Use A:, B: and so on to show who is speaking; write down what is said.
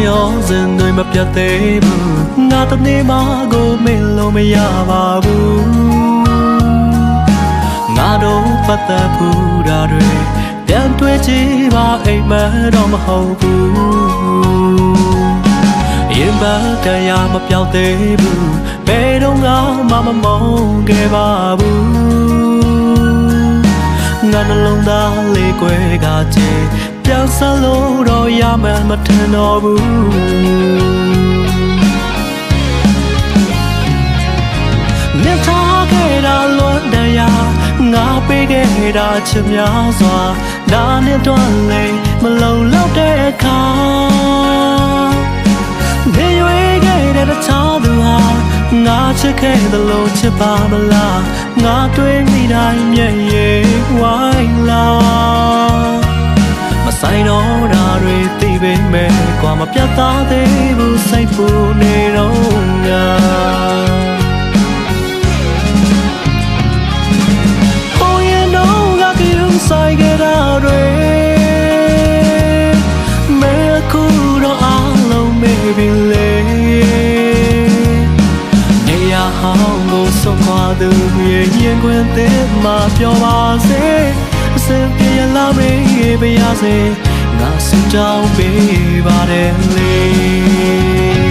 A: ရောစဉ်တွေမပြတ်သေးဘူးငါတနေ့မှကိုမင်းလို့မရပါဘူးငါတို့ပတ်သက်ဘူးတာတွေပြန်တွေ့ကြည့်ပါအိမ်မတော့မဟုတ်ဘူးရင်ပါတရားမပြောင်းသေးဘူးဘယ်တော့မှမမုန်းခဲ့ပါဘူးငါနှလုံးသားလေးကွယ်ကချေပြန်ဆက်လို့တော့ရမှမထင်တော့ဘူးမြတ်ထားခဲ့တာလွန်တရားငါပေးခဲ့တာချစ်များစွာဒါနဲ့တော့လေမလုံလောက်တဲ့အခါနေရွေးခဲ့တဲ့တခြားသူဟာငါချစ်ခဲ့သလိုချစ်ပါမလားငါတွေ့မိတိုင်းမျက်ရည်ဝိုင်းလာမဆိုင်တော့တာတွေသိပေမဲ့ကွာမပြတ်သားသေးဘူးစိတ်ပူနေတော့ငါဆိုင်ကြတာတွေမဲခုတော့အားလုံးမေးပြီလေနေရဟောင်းကိုဆုံးခွာသူရဲ့ရင်ခွင်သေးမှပြောပါစေအစင်ပြေလာမေးပါရစေငါစင်တောင်းပေးပါတယ်လေ